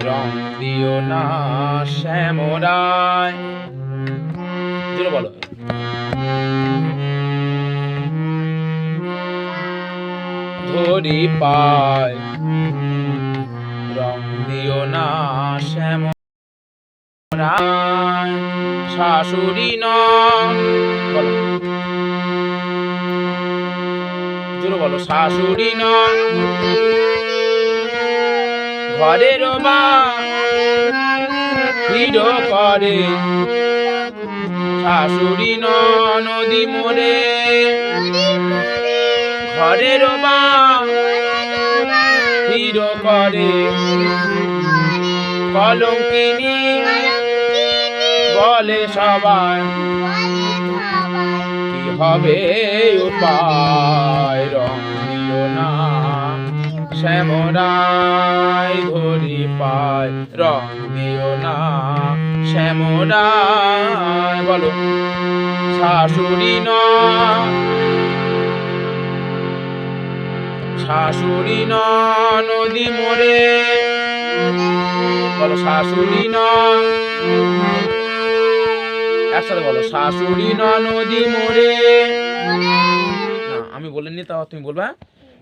রং দিও না শ্যামরায়, জোরে বলো। ধরি পায় রং দিও না শ্যামরায়, শাশুড়ি নন, বলো জোরে বলো। শাশুড়ি নন ঘরের বাহির করে, শাশুড়ি ননদি মোরে ঘরের বাহির করে, কলঙ্কিনী বলে সবাই, কি হবে উপায়, রং দিও না শ্যামরায়, ধরি পায় রং দিও না শ্যামরায়, বলো। শাশুড়ি শাশুড়ি নদী মোরে, বলো শাশুড়ি একসাথে বলো। শাশুড়ি নদী মোরে, না আমি বলিনি, তাও তুমি বলবা।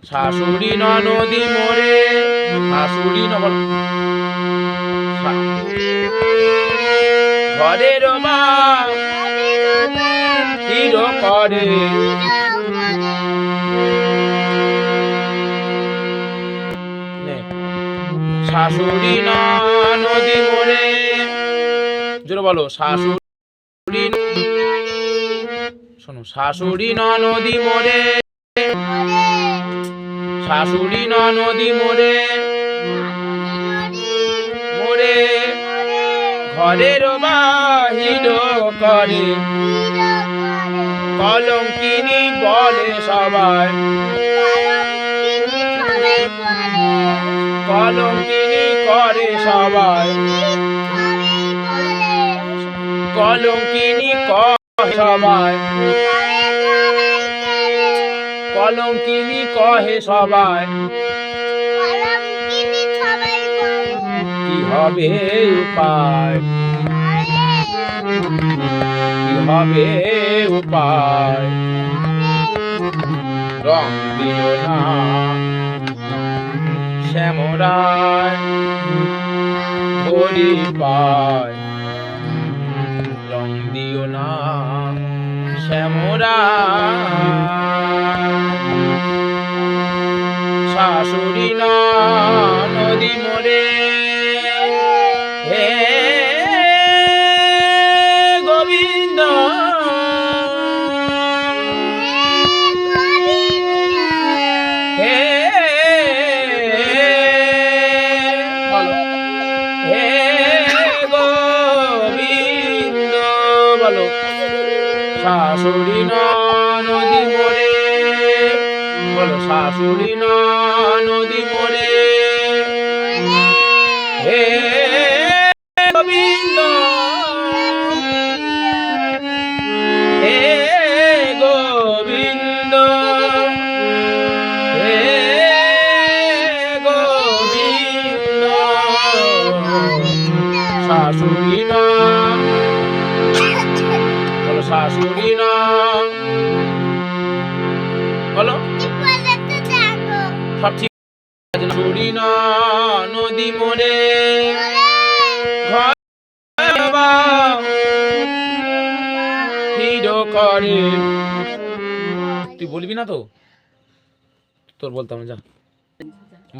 শাশুড়ি নদী মোরে, শাশুড়ি বলো। ঘরের বাহির করে, শাশুড়ি নদী মোরে, জোরে বলো। শাশুড়ি শোনো, শাশুড়ি নদী মোরে, শাশুড়ি নদী মোরে মোরে ঘরের বাহির করে, কলঙ্কিনী বলে সবাই, কলঙ্কিনী করে সবাই, কলঙ্কিনী কহে সবাই, কলঙ্কিনী কহে সবাই, কি হবে উপায়, কি হবে উপায়, রং দিও না শ্যামরায়, ধরি পায় রং দিও না শ্যামরায়, শাশুড়ি নদী মোরে, হে গোবিন্দ হে, বলো হে গোবিন্দ, বলো। শাশুড়ি নদী মোরে, বলো শাশুড়ি নদী মোরে, হে গোবিন্দ হে গোবিন্দ, হে গোবিন্দ, শাশুড়ি বলো। শাশুড়ি বলো, সব ঠিক আছে। শাশুড়ি নদী মোরে ঘর করে, তুই বলবি না তো, তোর বলতাম, যা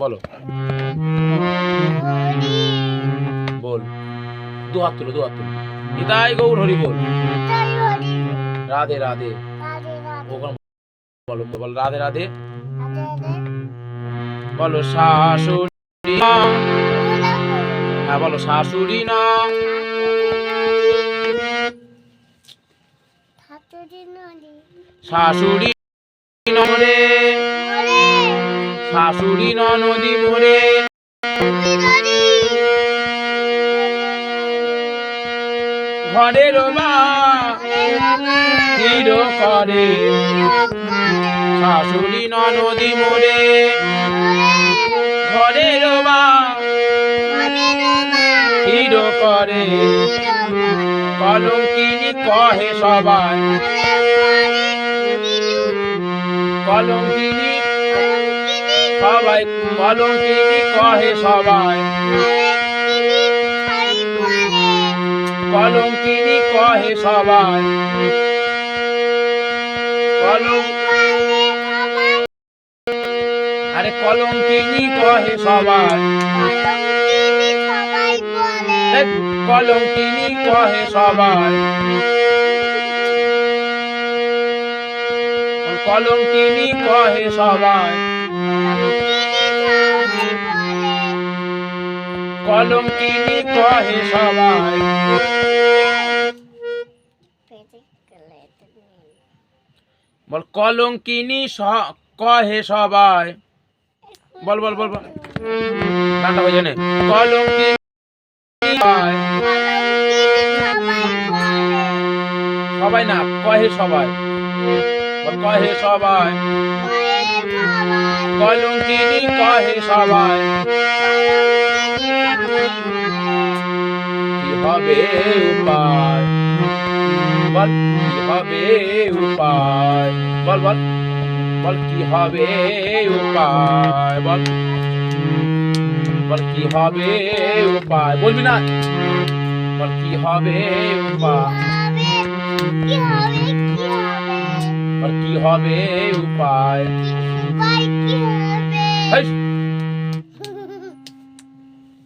বলো, বল, দু হাত তুলো, দু হাত তুলো। নিতাই গৌর হরি বল, রাধে রাধে, বলো বল, রাধে রাধে, বলো। শাশুড়ি, হ্যাঁ বলো, শাশুড়ি না, শাশুড়ি নরে, শাশুড়ি নদী মোরে, ঘরের হির করে শাশুড়ি ননদি মোরে ঘরের মা হির করে কলঙ্কিনী কহে সবাই কলঙ্কিনী সবাই কলঙ্কিনী কহে সবাই কলঙ্কিনী কহে সবাই আরে কলঙ্কিনী কহে সবাই কলঙ্কিনী কহে সবাই কলঙ্কিনী কহে সবাই কলঙ্কিনী কহে সবাই বল কলঙ্কিনী কহে সবাই বল বল বল বল গানটা হয়ে জানে কলঙ্কিনী সবাই না কহে সবাই বল কহে সবাই কলঙ্কিনী কহে সবাই কি হবে উপায় বল কি হবে উপায় বল বল বল কি হবে উপায় বল বল কি হবে উপায় বলবি না বল কি হবে উপায় বল কি হবে উপায়